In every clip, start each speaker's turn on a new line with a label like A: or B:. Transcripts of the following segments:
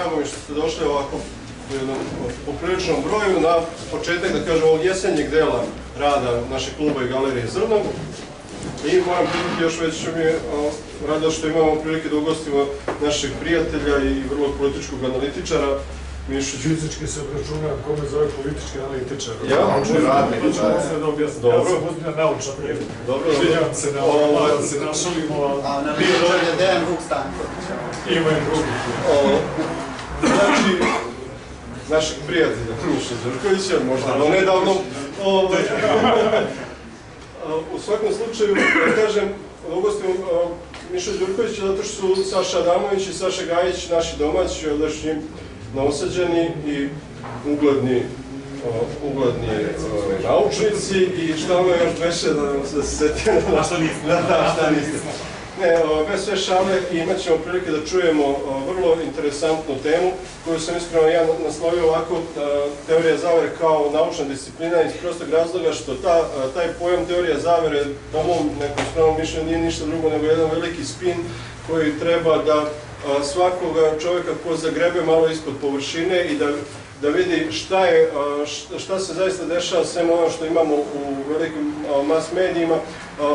A: drago mi što ste došli ovako u jednom popriličnom broju na početak, da kažem, ovog jesenjeg dela rada našeg kluba i galerije Zrno. I moram pitati još već mi je rado što imamo prilike da ugostimo našeg prijatelja i vrlo političkog analitičara, Mišu.
B: Fizički se obračuna kome zove politički analitičar.
A: Ja?
B: Dobro. Ja sam ozbiljno naučan.
A: Dobro.
B: Sviđam se da se našalimo.
C: A na pričar je Dejan Vuk Stanković.
B: Ima i drugi.
A: Znači, našeg prijatelja Miša Đurkovića, možda do nedavno. U svakom slučaju, da kažem, ugostimo Miša Đurkovića zato što su Saša Adamović i Saša Gajić naši domaći, odašnji Novosađani i ugledni naučnici i šta me još beše da se setim.
B: A što niste?
A: Da, šta niste. Ne, bez sve šale imat ćemo prilike da čujemo vrlo interesantnu temu koju sam iskreno ja naslovio ovako teorija zavere kao naučna disciplina iz prostog razloga što taj pojam teorija zavere po mom nekom skromnom mišljenju nije ništa drugo nego jedan veliki spin koji treba da svakoga čovjeka ko zagrebe malo ispod površine i da vidi šta se zaista dešava sve ono što imamo u velikim mass medijima,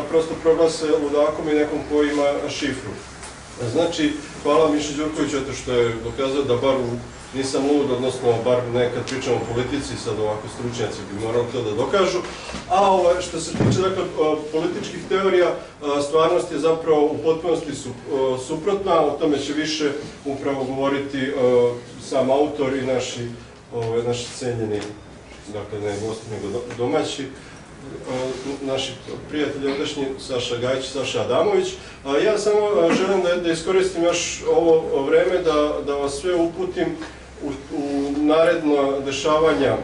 A: prosto proglase ludakom i nekom ko ima šifru. Znači, hvala Miši Đurkoviću zato što je dokazao da bar nisam lud, odnosno bar nekad pričam o politici, sad ovako stručnjaci bi morali to da dokažu. A što se tiče političkih teorija, stvarnost je zapravo u potpunosti suprotna, o tome će više upravo govoriti sam autor i naši cenjeni, dakle ne gosti nego domaći, naši prijatelji odašnji Saša Gajić i Saša Adamović. Ja samo želim da iskoristim još ovo vreme da vas sve uputim u naredno dešavanja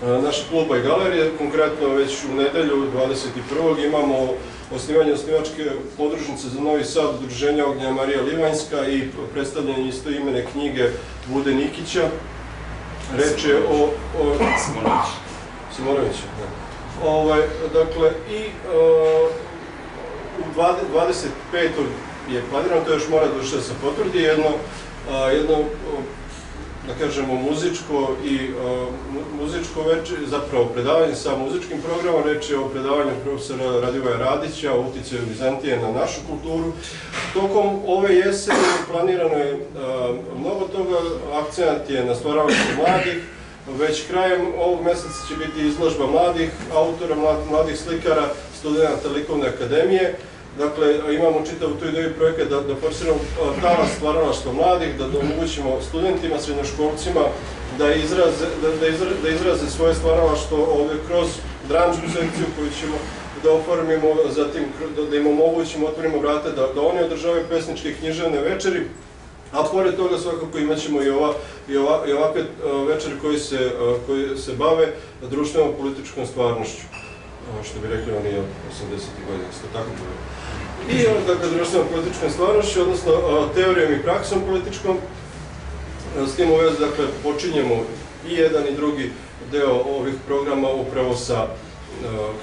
A: našeg kluba i galerije. Konkretno već u nedelju 21. imamo osnivanje osnivačke podružnice za Novi Sad, Udruženja Ognja Marija Livanjska i predstavljanje istoimene knjige Vude Nikića. Reč je o Simonovića. Dakle, i u 25. je planirano, to još mora da se potvrdi, jedno, da kažemo, muzičko večer, zapravo predavanje sa muzičkim programom. Reč je o predavanju profesora Radivoja Radića o uticaju Vizantije na našu kulturu. Tokom ove jeseni planirano je mnogo toga, akcent je na stvaralaštvu mladih. Već krajem ovog meseca će biti izložba mladih autora, mladih slikara, studenta Likovne akademije. Dakle, imamo čitavu tu ideju projekat da forsiramo talas stvaralaštva mladih, da omogućimo studentima, srednjoškolcima da izraze svoje stvaralaštvo ovdje kroz dramsku sekciju koju ćemo da oformimo, zatim da im omogućimo, otvorimo vrata, da oni održavaju pesničke i književne večeri. A pored toga svakako imat ćemo i ovakve večeri koji se bave društvenom političkom stvarnošću. Što bi rekli oni od 80. godina, isto tako bilo. I dakle, društvenom političkom stvarnošću, odnosno teorijom i praksom političkom. S tim u vezi, dakle, počinjemo i jedan i drugi deo ovih programa upravo sa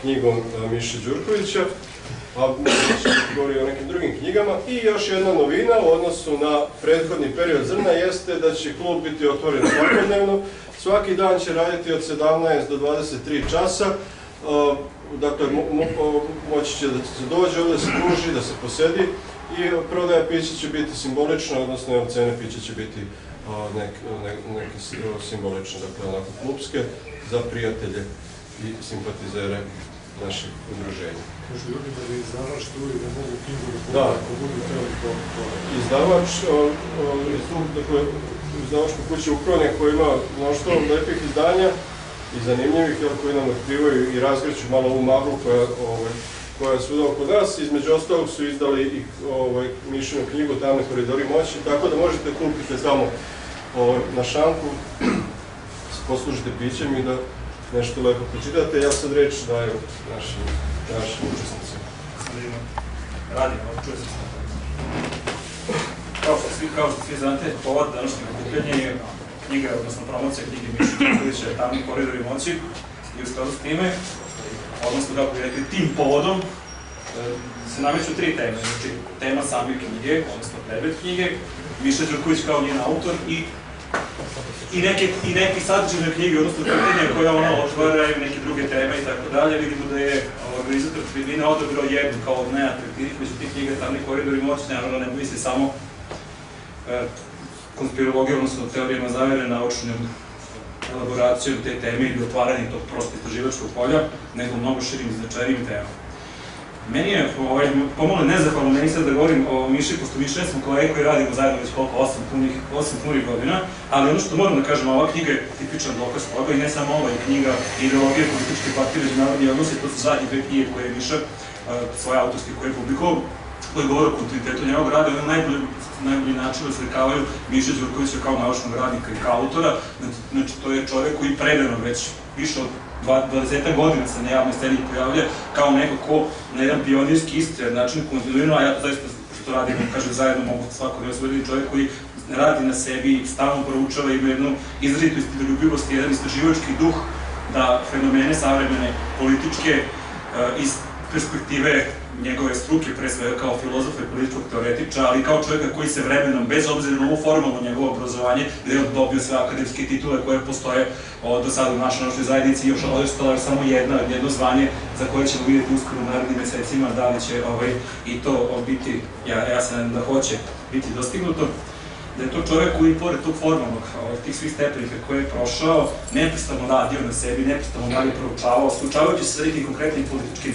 A: knjigom Miše Đurkovića, a ćemo govoriti o nekim drugim knjigama. I još jedna novina u odnosu na prethodni period Zrna jeste da će klub biti otvoren svakodnevno. Svaki dan će raditi od 17 do 23 časa. Dakle, moći će da se dođe ovdje, da se druži, da se posedi i prodaja pića će biti simbolična, odnosno cene pića će biti neke simbolične, dakle onako klubske, za prijatelje i simpatizere naših udruženja.
B: Kažu ljudi da je izdavač tu i da mogu knjigu
A: da
B: ako budu teli to...
A: Izdavač, dakle, izdavačka kuća Ukronje koja ima mnoštvo lepih izdanja i zanimljivih, koji nam otkrivaju i razgreću malo ovu maglu koja je svuda oko nas. Između ostalog su izdali i Mišinu knjigu Tamni koridori moći, tako da možete kupiti tamo na šanku, poslužite pićem i da nešto lepo pročitate. Ja sad reč dajem našim učesnicima.
D: Radimo, čuje se sam. Kao što svi znate, povod današnjeg okupljanja je knjiga, odnosno promocija knjige Miše Đurkovića Tamni koridori moći i u skladu s time, odnosno kako bi rekli tim povodom, se nameću tri teme. Znači, tema same knjige, odnosno predmet knjige, Miša Đurković kao njen autor i i neki sadržine knjige, odnosno pitanje koje ona otvara i neke druge teme i tako dalje. Vidimo da je organizator tribine odabrao jednu kao od najatraktivnijih među tih knjiga Tamni koridori moći, naravno ne misli samo konspirologije, odnosno teorijama zavere, naučnom elaboracijom te teme ili otvaranjem tog prosto istraživačkog polja, nego mnogo širim i značajnijim temama. Meni je pomalo nezahvalno meni sad da govorim o Miši, pošto Miša smo kolege koji radimo zajedno već koliko, 8 punih godina, ali ono što moram da kažem, ova knjiga je tipičan dokaz toga i ne samo ova knjiga Ideologije političke partije međunarodni odnosi, to su zadnje dve knjige koje je Miša svoje autorske koje je publikovao, koji govore o kontinuitetu njegovog rada, oni najbolji način oslikavaju Miša Đurkovića kao naučnog radnika i kao autora. Znači, to je čovjek koji predano već više od 20 godina se na javnoj sceni pojavlja kao neko ko na jedan pionirski isti način kontinuirano, a ja to zaista što radim, kažem, zajedno mogu svako da osvojiti čovjek koji radi na sebi, stalno proučava, ima jednu izrazitu istinoljubivost i jedan istraživački duh da fenomene savremene političke iz perspektive njegove struke, pre svega kao filozofa i političkog teoretiča, ali kao čovjeka koji se vremenom, bez obzira na ovo formalno njegovo obrazovanje, gde je dobio sve akademske titule koje postoje do sada u našoj naučnoj zajednici, još ostala je samo jedno zvanje za koje ćemo vidjeti uskoro u narednim mesecima, da li će i to biti, ja se nadam da hoće biti dostignuto, da je to čovjek koji, pored tog formalnog, tih svih stepenika koje je prošao, neprestano radio na sebi, neprestano dalje proučavao, slučavajući se sa nekim konkretnim političkim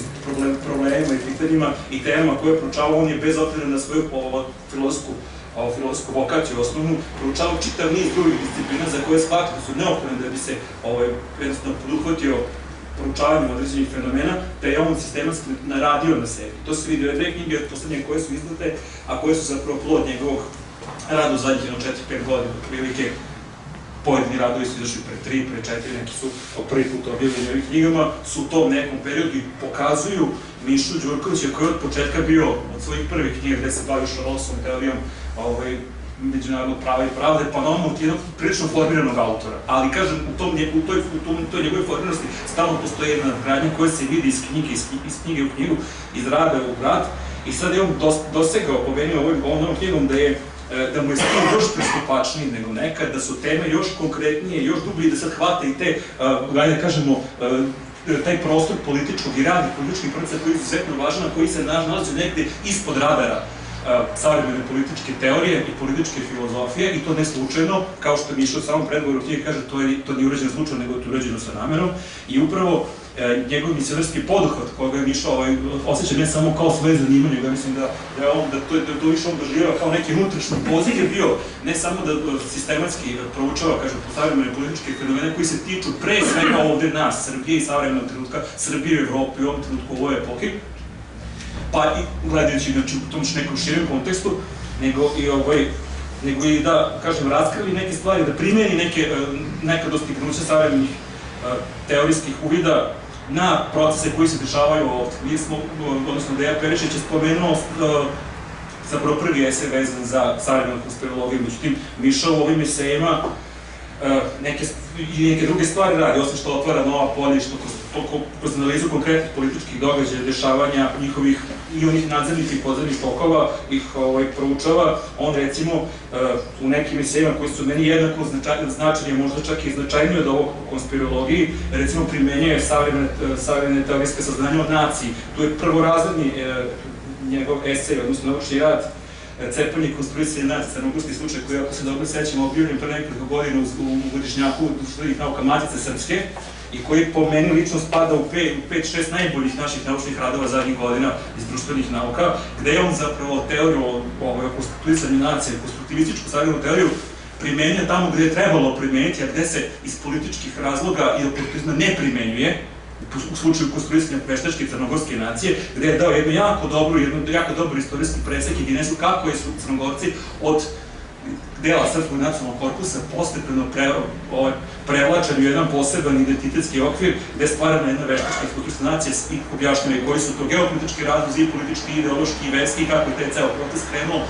D: problemima i pitanjima i temama koje je proučavao, on je bez obzira na svoju filozofsku vokaciju osnovnu, proučavao čitav niz drugih disciplina za koje shvatio da su neophodne da bi se jednostavno poduhvatio proučavanjem određenih fenomena, da je on sistematski naradio na sebi. To se vidi, dve knjige od poslednje koje su izdate, a koje su zapravo plod njegovog rada u zadnjih 4-5 godina, otprilike pojedini radovi su izašli pre 3, pre 4, neki su prvi put objavljeni ovih knjigama, su u tom nekom periodu i pokazuju Mišu Đurkovića koji je od početka bio od svojih prvih knjiga gde se bavi Šarosom, teorijom međunarodnog prava i pravde, pa na ono od jednog prilično formiranog autora. Ali, kažem, u toj njegove formiranosti stalno postoji jedna nadgradnja koja se vidi iz knjige u knjigu, iz rada u rad, i sad je on dosegao, pomenio ovom knjigom da mu je stil još pristupačniji nego nekad, da su teme još konkretnije, još dublje, da sad hvata i te, da kažemo, taj prostor političkog i radnih političkih procesa koji je izuzetno važan, koji se nalazi negde ispod radara savremene političke teorije i političke filozofije, i to ne slučajno, kao što Miša u samom predgovoru knjige kaže, to nije urađeno slučajno, nego je to urađeno sa namerom, i upravo njegov misionarski poduhvat koga je Miša osjeća ne samo kao svoje zanimanje, ja mislim da to više on doživljava kao neki unutrašnji poziv je bio, ne samo da sistematski proučava, kažem, savremene političke fenomene koji se tiču pre svega ovde nas, Srbije i savremenog trenutka, Srbije u Evropi u ovom trenutku u ovoj epohi, pa i gledajući u tom nekom širim kontekstu, nego i da, kažem, raskrili neke stvari, da primjeni neka dostignuća savremenih teorijskih uvida na procese koji se dešavaju ovdje. Mi smo, odnosno Deja Perišić je spomenuo zapravo prvi esej vezan za savremenu konspirologiju, međutim, Miša u ovim esejima neke druge stvari radi, osim što otvara nova polja i što kroz analizu konkretnih političkih događaja, dešavanja njihovih i onih nadzemnih i podzemnih tokova ih proučava. On, recimo, u nekim esejima koji su meni jednako značajni, možda čak i značajniji od ovog konspirologiji, recimo primenjuje savremene teorijske saznanja o naciji. Tu je prvorazredni njegov esej, odnosno naučni rad, Cepanje i konstruisanje nacije, crnogorski slučaj koji, ako se dobro sećamo, objavljen pre nekoliko godina u godišnjaku društvenih nauka Matice Srpske i koji po meni lično spada u 5-6 najboljih naših naučnih radova zadnjih godina iz društvenih nauka, gde je on zapravo teoriju o konstituisanju nacije, konstruktivističku savremenu teoriju primenja tamo gde je trebalo primeniti, a gde se iz političkih razloga i oportunizma ne primenjuje, u slučaju konstruisanja veštačke crnogorske nacije, gde je dao jednu jako dobru istorijski presek i ginesu kako su Crnogorci od dela srpskog nacionalnog korpusa postepeno prevlačeni u jedan poseban identitetski okvir gde je stvarana jedna veštačka kulturska nacija i objašnjava koji su to geopolitički razlozi, i politički, i ideološki, i verski, kako je taj ceo proces krenuo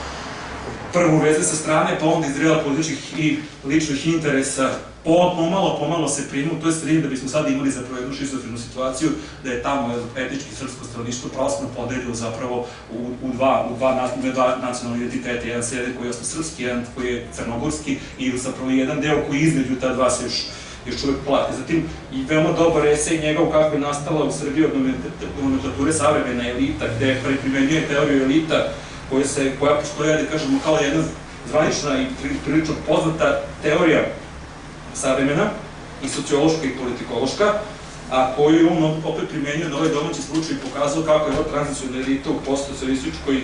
D: prvo veze sa strane, pa onda iz reala političkih i ličnih interesa pomalo se primu u toj sredini da bismo sad imali zapravo jednu šizofrenu situaciju da je tamo etnički srpsko stanovništvo pravoslavno podelilo zapravo u dva nacionalne identitete, jedan se koji je srpski, jedan koji je crnogorski i zapravo jedan deo koji između ta dva se još uvek plati. Zatim, i veoma dobar esej njegov kako je nastala u Srbiji od nomenklature savremena elita, gde primenjuje teoriju elita koja postoje, da kažemo, kao jedna zvanična i prilično poznata teorija savremena i sociološka i politikološka, a koju on opet primenjuje na ovaj domaći slučaj i pokazao kako je ova tranzicijona elita u postsocijalističkoj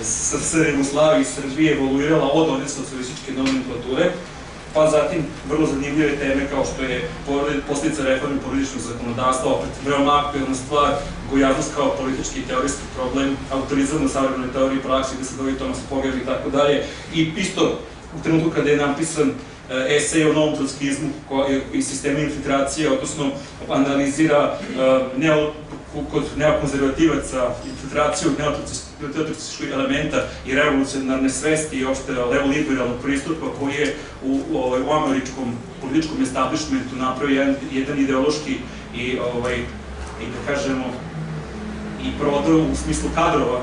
D: SSR Jugoslaviji i Srbiji evoluirala od one socijalističke nomenklature, pa zatim vrlo zanimljive teme kao što je posljedica reforme porodičnog zakonodavstva, opet veoma aktuelna stvar, gojaznost kao politički i teorijski problem, autorizam na savremenoj teoriji praksi, gde se dovi Tomas Pogrebnik i tako dalje, i isto u trenutku kada je napisan esej o novom trotskizmu i sistemu infiltracije, odnosno analizira kod neokonzervativaca infiltraciju neotrocističkog elementa i revolucionarne svesti i opšte levo-liberalnog pristupa koji je u američkom političkom establishmentu napravio jedan ideološki i da kažemo i prodao u smislu kadrova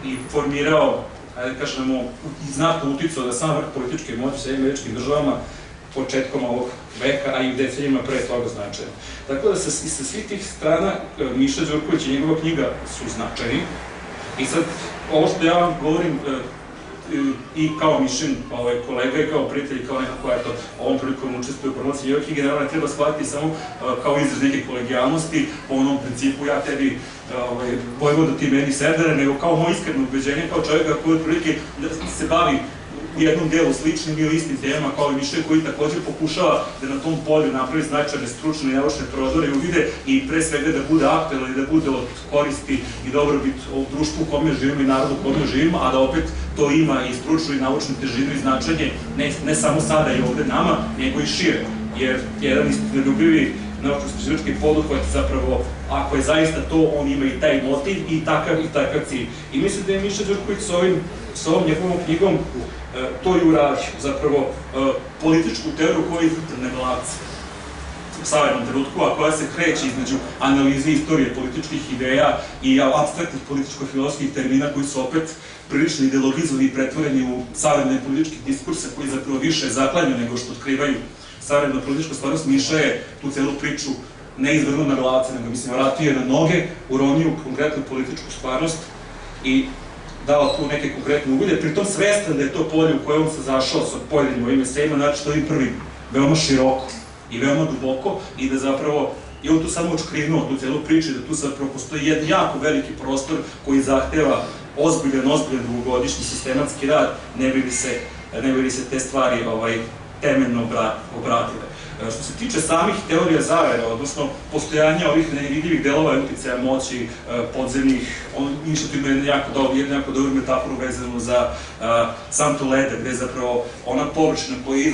D: i formirao, da kažemo, i znatno uticao da sam vrh političke moći sa američkim državama početkom ovog veka, a i u decenijima pre toga značajno. Tako da sa svih tih strana Miša Đurković i njegova knjiga su značajni. I sad, ovo što ja vam govorim i kao Mišin kolega i kao prijatelj i kao nekako, eto, ovom prilikom učestvuje u promociji njegove knjige, naravno ne treba shvatiti samo kao izraz neke kolegijalnosti, po onom principu ja tebi Vojvoda, ti meni Serdare, nego kao moje iskreno ubeđenje, kao čovjeka koji otprilike se bavi u jednom delu sličnim ili istim temama kao i Miša, koji također pokušava da na tom polju napravi značajne stručne i naučne prodore i uvide i pre svega da bude aktuelan i da bude od koristi i dobrobit u društvu u kome živimo i narodu u kome živimo, a da opet to ima i stručnu i naučnu težinu i značenje ne samo sada i ovde nama, nego i šire. Jer jedan istinoljubivi naučno-istraživački poduhvat zapravo, ako je zaista to, on ima i taj motiv i takav cilj. I mislim da je Miša Đurković s ovom njegovom knjigom to i uradio, zapravo političku teoriju koja je izvrtana na glavici u savremenom trenutku, a koja se kreće između analize istorije političkih ideja i apstraktnih političko-filozofskih termina koji su opet prilično ideologizovani i pretvoreni u savremene političke diskurse koji zapravo više zaklanju nego što otkrivaju savremena politička stvarnost. Miša je tu celu priču ne izvrnuo na glavice, nego mislim vratio je na noge, uronio u konkretnu političku stvarnost i dao tu neke konkretne uvide, pritom svestan da je to polje u kojem se zašao sa pojedinim ovim esejima, znači što ovim prvim veoma široko i veoma duboko i da zapravo je on tu samo očkrivnuo tu celu priču i da tu zapravo postoji jedan jako veliki prostor koji zahteva ozbiljan dugogodišnji sistematski rad, ne bi li se te stvari temeljno obratile. Što se tiče samih teorija zavera, odnosno postojanja ovih nevidljivih delova uticaja moći, podzemnih, Miša tu ima jednu jako dobru metaforu vezanu za santu leda, gde je zapravo ona površina koja je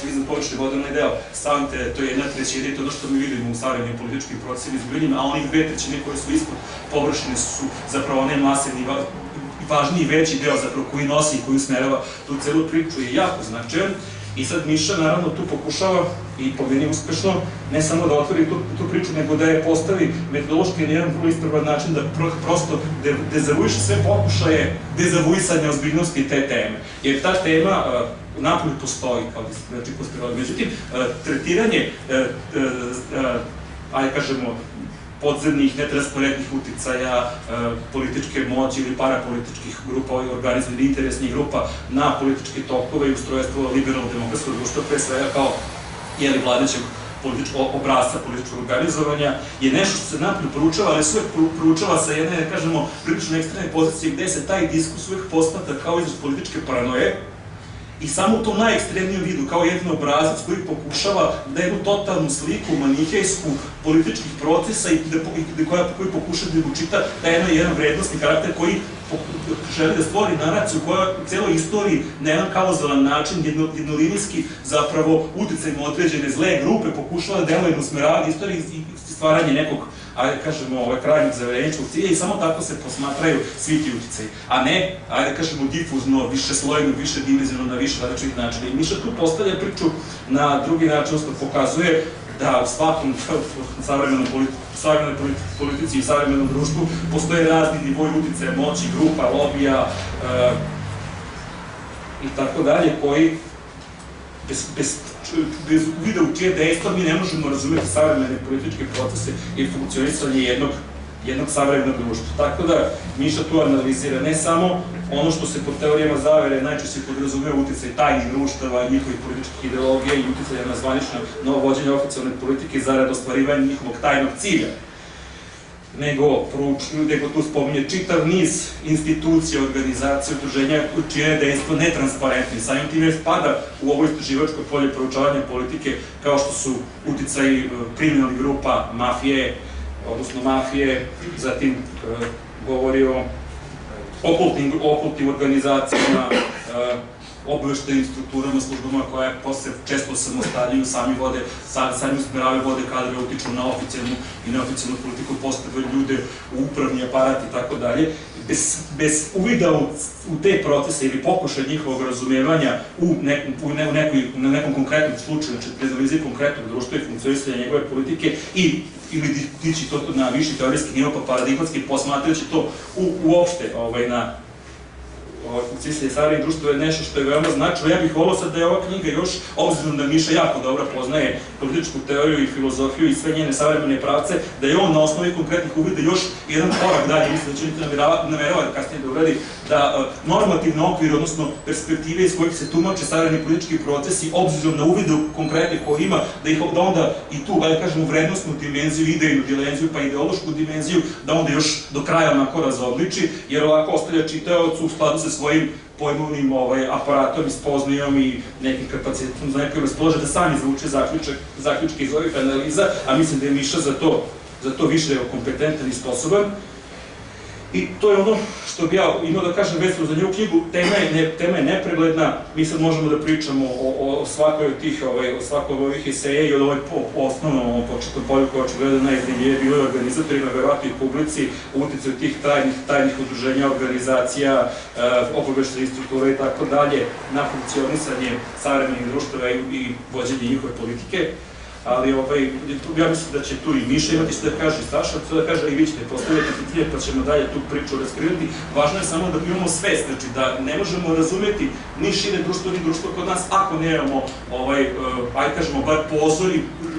D: iznad površine vode, onaj deo sante, to je 1/3 i to ono što mi vidimo u savremenim političkim procesima izglednjima, a onih 2/3 koje su ispod površine su zapravo one masivni, važniji veći deo zapravo koji nosi i koji usmerava tu celu priču je jako značajan. I sad Miša naravno tu pokušava i po meni uspešno ne samo da otvori tu priču, nego da je postavi metodološki na jedan vrlo ispravan način da prosto dezavuiše sve pokušaje dezavuisanja ozbiljnosti te teme. Jer ta tema napolju postoji kao disciplinački konspirolog. Međutim, tretiranje, ajde kažemo, podzemnih, netransparentnih uticaja, političke moći ili parapolitičkih grupa, organizovanih interesnih grupa na političke tokove i ustrojstvo liberalno-demokratskog društva, pre svega kao vladajućeg obrazca političkog organizovanja, je nešto što se napolju poručava, ali se uvek poručava sa jedne, da kažemo, prilično ekstremne pozicije gde se taj diskurs uvek posmatra kao izraz političke paranoje i samo u tom najekstremnijem vidu, kao jedan obrazac koji pokušava da jednu totalnu sliku manihejsku političkih procesa i koji pokušava da učita da je jedan vrednostni karakter koji želi da stvori naraciju koja u celoj istoriji na jedan kauzalan način, jednolinijski, zapravo uticajem određene zle grupe pokušava da deluje na usmeravanje istorije i stvaranje nekog ajde kažemo, krajnjeg zaverenjačkog cilja i samo tako se posmatraju svi ti uticaji, a ne, ajde kažemo, difuzno, više slojno, više dimenzivno, na više različitih načina. I Miša tu postavlja priču na drugi način, odnosno pokazuje da u svakom savremenoj politici i savremenom društvu postoje razni nivoji uticaja, moći, grupa, lobija i tako dalje, koji bez uvida u čije dejstva mi ne možemo razumeti savremene političke procese i funkcionisanje jednog savremenog društva. Tako da Miša tu analizira ne samo ono što se po teorijama zavere najčešće podrazumeva uticaj tajnih društava, njihovih političkih ideologija i uticaja na zvanično novo vođenje oficijalne politike zarad ostvarivanja njihovog tajnog cilja, nego tu spominje čitav niz institucija, organizacija, udruženja čije je dejstvo netransparentno i samim time spada u ovo istraživačko polje proučavanja politike, kao što su uticaji kriminalnih grupa, mafije, zatim govori o okultnim organizacijama, obaveštajnim strukturama, službama koje posle često samostaljuju, sami usmeravaju, vode kadre, utiču na oficijalnu i neoficijalnu politiku, postavljaju ljude u upravni aparat i tako dalje. Bez uvida u te procese ili pokušaj njihovog razumevanja na nekom konkretnom slučaju, znači bez analize konkretnog društva i funkcionisanja njegove politike ili dići to na viši teorijski nivo, pa paradigmatski posmatrajući to uopšte na funkcionisanje savremenih društva je nešto što je veoma značajno. Ja bih volao sad da je ova knjiga još, obzirom da Miša jako dobro poznaje političku teoriju i filozofiju i sve njene savremene pravce, da je on na osnovi konkretnih uvida još jedan korak dalje, mislim da će niti nameravati kasnije da uradi, da normativni okvir, odnosno perspektive iz kojih se tumače savremeni politički procesi, obzirom na uvide konkretne koje ima, da onda i tu, da kažemo, vrednostnu dimenziju, idejnu dimenziju, pa ideološku dimenziju, da onda još do kraja onako razobliči, jer ovako ostavlja čitaocu u skladu sa svojim pojmovnim aparatom i spoznajom i nekim kapacitetom za nekoj raspolože da sami izvuče zaključke iz ovih analiza, a mislim da je Miša za to više kompetentan i sposoban. I to je ono što bi ja imao da kažem vezano za nju knjigu. Tema je nepregledna, mi sad možemo da pričamo o svakoj od tih, svakoj od ovih eseja i od ovoj osnovnom početnom polju koja očigledno najzanimljivije bilo je organizatorima, verovatno i publici, uticaju tih tajnih udruženja, organizacija, obaveštajnih struktura i tako dalje na funkcionisanje savremenih društava i vođenje njihove politike. Ali ja mislim da će tu i Miša imati što da kaže i Saša, što da kaže i vi ćete postavljati pitanje, pa ćemo dalje tu priču raskrivati. Važno je samo da imamo svest, znači da ne možemo razumeti ni šire društvo, ni društvo kod nas, ako nemamo, ajde kažemo, bar pozor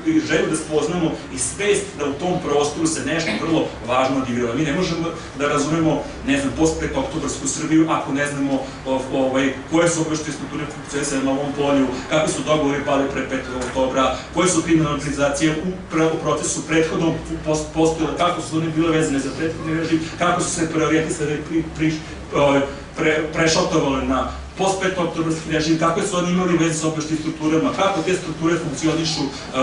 D: i želju da spoznamo i svest da u tom prostoru se nešto vrlo važno odigrava. Mi ne možemo da razumemo, ne znam, post-5-oktobarsku Srbiju ako ne znamo koje su obaveštajne strukture funkcionisanja na ovom polju, kakvi su dogovori pali pre 5. oktobra, koje su kriminalne organizacije u procesu prethodnog postojala, kako su one bile vezane za prethodni režim, kako su se preorijentisane prešaltovale na post-5-oktobarski režim, kakve su oni imali veze s obaveštajnim strukturama, kako te strukture funkcionišu,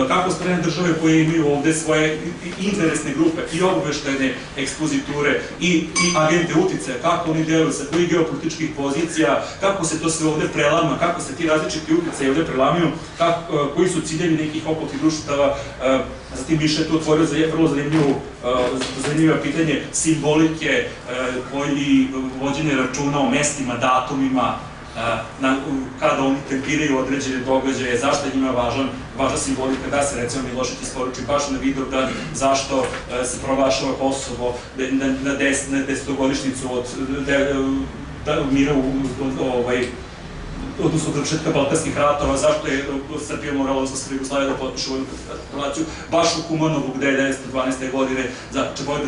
D: kako strane države koje imaju ovde svoje interesne grupe i obaveštajne ekspoziture i agente uticaja, kako oni deluju sa kojih geopolitičkih pozicija, kako se to sve ovde prelama, kako se ti različiti uticaji ovde prelamaju, koji su ciljevi nekih okolnih društava. Zatim Miša je tu otvorio za vrlo zanimljivo pitanje simbolike i vođenje računa o mestima, datumima, kada oni tempiraju određene događaje, zašto je njima važna simbolika, da se recimo Milošević isporuči baš na Vidovdan, zašto se proglašava Kosovo na 10-godišnjicu od mira odnosno završetka Balkanskih ratova, zašto je Srbija morala za Jugoslaviju da potpiše vojnu kapitulaciju, baš u Kumanovu gde je 1912. godine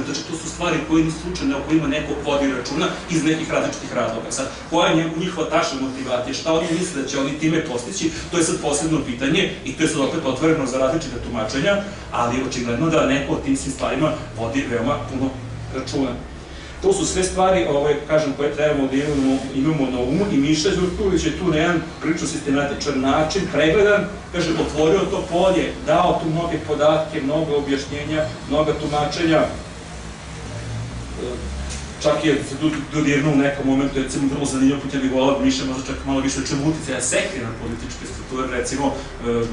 D: znači to su stvari koje nisu slučajne, o kojima neko vodi računa iz nekih različitih razloga. Sad, koja je njihova tačna motivacija, šta oni misle da će oni time postići, to je sad posebno pitanje i to je sad opet otvoreno za različite tumačenja, ali očigledno da neko od tim svim stvarima vodi veoma puno računa. To su sve stvari, kažem, koje trebamo da imamo na umu i Miša Đurković je tu na jedan prilično sistematičan način, pregledan, kažem, otvorio to polje, dao tu mnoge podatke, mnogo objašnjenja, mnoga tumačenja. Čak je dodirnuo u nekom momentu, recimo, vrlo zanimljivo pitanje, volao Miša možda čak malo više o čemu uticaja sekre na političke strukture. zato jer recimo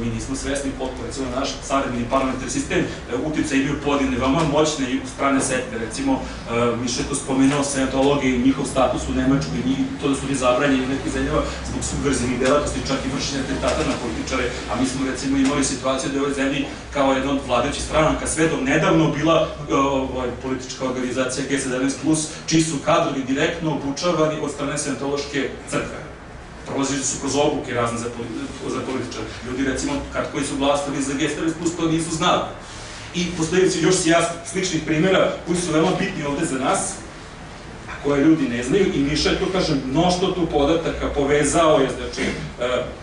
D: mi nismo svesni koliko recimo naš savremeni parlamentarni sistem uticaj imaju pojedine veoma moćne i strane sekte, recimo Miša je to spomenuo senatologe i njihov status u Nemačkoj i to da su oni zabranjeni u nekih zemljama zbog subverzivnih delatnosti, čak i vršenja atentata na političare, a mi smo recimo imali situaciju da je u ovoj zemlji kao jedna od vladajućih stranaka sve do nedavno bila politička organizacija G17+, čiji su kadrovi direktno obučavani od strane senatološke crkve. Prolazili su kroz obuke razne za političare. Ljudi, recimo, koji su glasali za G17+, to nisu znali. I postoji još sličnih primjera koji su veoma bitni ovde za nas, a koje ljudi ne znaju, i Miša je tu, kažem, mnoštvo tu podataka povezao je, znači,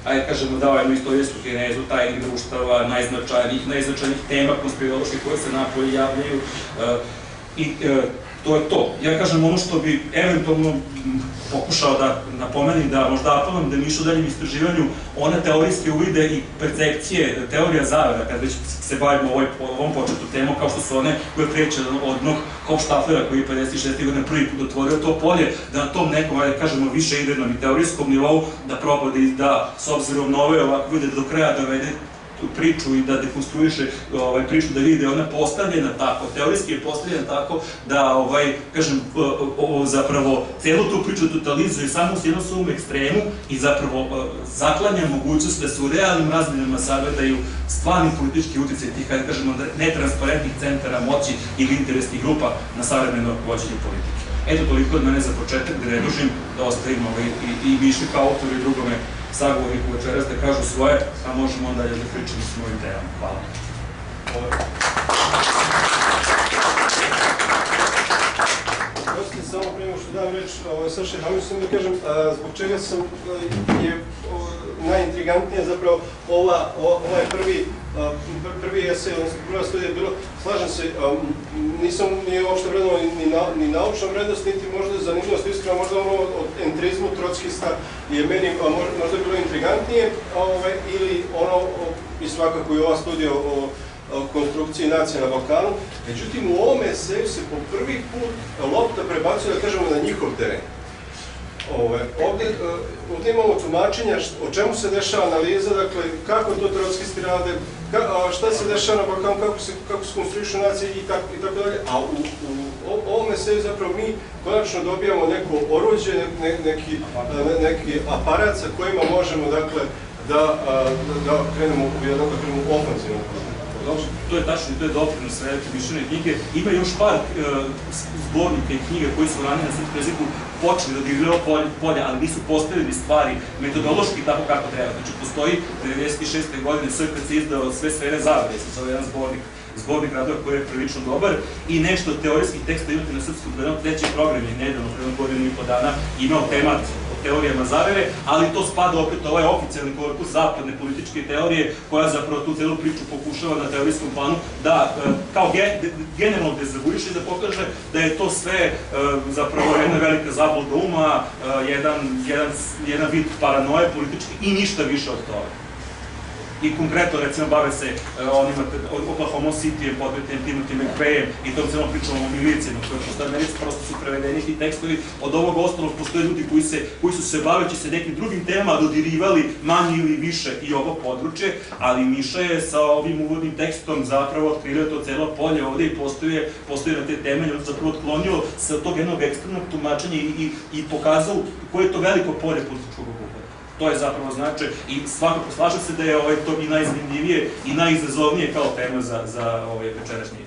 D: ajde kažemo, dao jednu istorijsku genezu tajnih društava, najznačajnijih tema konspiroloških koje se napolje javljaju, i to je to. Ja kažem, ono što bi eventualno pokušao da napomenem, da možda apelujem da Miša u daljem istraživanju one teorijske uvide i percepcije, teorija zavera, kad već se bavimo ovom početu temu, kao što su one koje kreće od onog Hofstaplera koji je 56. godine prvi put otvorio to polje, da na tom nekom, ajde kažemo, više idejnom i teorijskom nivou da proba da, s obzirom na ove ovakve, da do kraja dovede tu priču i da dekonstruiše priču, da vidi da je ona postavljena tako, teorijski je postavljena tako da, kažem, zapravo celu tu priču totalizuje samo u jednom svom ekstremu i zapravo zaklanja mogućnost da se u realnim razmjenama sagledaju stvarni politički uticaj tih, kada kažemo, netransparentnih centara moći ili interesnih grupa na savremeno vođenje politike. Eto, toliko od mene za početak, da ne dužim, da ostavimo i Miši kao autor i drugome sagovorniku večeras da kažu svoje, a možemo onda da pričamo s mojim temama. Hvala.
A: Samo prije što dam reč Saši Hamisu, da kažem zbog čega je najintrigantnija zapravo ovaj prvi esej, odnosno prva studija bilo, slažem se, nisam nije uopšte vredno ni naučna vrednost, niti možda zanimljivost, iskreno možda ono od entrizmu trockista je meni možda bilo intrigantnije, ili ono, i svakako i ova studija o konstrukciji nacije na Balkanu. Međutim, u ovom eseju se po prvi put lopta prebacuje, da kažemo, na njihov teren. Ovde imamo tumačenja o čemu se dešava analiza, dakle, kako to trotskisti rade, šta se dešava na Balkanu, kako se konstruišu nacije i tako dalje. A u ovom eseju zapravo mi konačno dobijamo neko oruđe, neki aparat sa kojima možemo, dakle, da krenemo u jednog ofenzivnog.
D: To je tačno i to je doprinos velike Mišine knjige. Ima još par zbornika i knjiga koji su ranije na srpskom jeziku počeli da odigraju polje, ali nisu postavili stvari metodološki tako kako treba. Znači, postoji 96. godine SKC izdao sve sfere zavere, se zove jedan zbornik radova koji je prilično dobar, i nešto teorijskih teksta imate na srpskom, da jednom treći program je nedavno, pre godinu i po dana, imao temat o teorijama zavere, ali to spada opet ovaj oficijalni korpus zapadne političke teorije, koja zapravo tu celu priču pokušava na teorijskom planu da kao generalno dezavuiše i da pokaže da je to sve zapravo jedna velika zabluda uma, jedan vid paranoje političke i ništa više od toga. I konkretno, recimo, bave se Oklahoma Cityjem, podmetem Timothy McVeighem i tom celom pričom o milicijama, koje postoje Americi, prosto su prevedeni ti tekstovi. Od ovog ostalog postoje ljudi koji su se baveći se nekim drugim temama dodirivali manje ili više i ovo područje, ali Miša je sa ovim uvodnim tekstom zapravo otkrio to celo polje ovde i postoji na te temelje, on zapravo otklonio sa tog jednog ekstremnog tumačenja i pokazao koje je to veliko polje političkog obuhvata. To je zapravo značaj i svakako slažem se da je to i najzanimljivije i najizazovnije kao tema za večerašnji